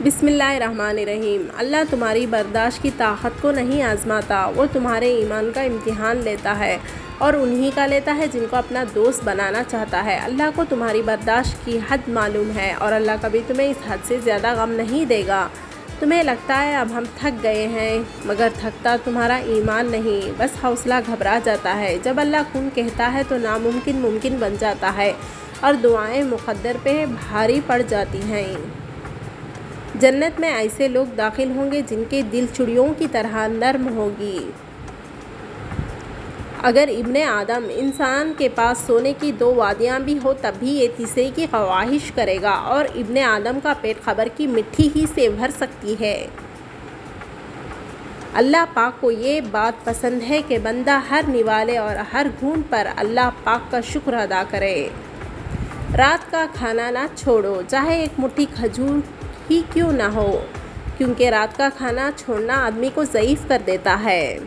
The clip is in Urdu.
بسم اللہ الرحمن الرحیم۔ اللہ تمہاری برداشت کی طاقت کو نہیں آزماتا، وہ تمہارے ایمان کا امتحان لیتا ہے اور انہی کا لیتا ہے جن کو اپنا دوست بنانا چاہتا ہے۔ اللہ کو تمہاری برداشت کی حد معلوم ہے اور اللہ کبھی تمہیں اس حد سے زیادہ غم نہیں دے گا۔ تمہیں لگتا ہے اب ہم تھک گئے ہیں، مگر تھکتا تمہارا ایمان نہیں، بس حوصلہ گھبرا جاتا ہے۔ جب اللہ کن کہتا ہے تو ناممکن ممکن بن جاتا ہے اور دعائیں مقدر پہ بھاری پڑ جاتی ہیں۔ جنت میں ایسے لوگ داخل ہوں گے جن کے دل چڑیوں کی طرح نرم ہوگی۔ اگر ابن آدم انسان کے پاس سونے کی 2 وادیاں بھی ہو تب بھی یہ تیسرے کی خواہش کرے گا، اور ابن آدم کا پیٹ خبر کی مٹی ہی سے بھر سکتی ہے۔ اللہ پاک کو یہ بات پسند ہے کہ بندہ ہر نوالے اور ہر گھونٹ پر اللہ پاک کا شکر ادا کرے۔ رات کا کھانا نہ چھوڑو، چاہے ایک مٹھی کھجور ہی کیوں نہ ہو، کیونکہ رات کا کھانا چھوڑنا آدمی کو ضعیف کر دیتا ہے۔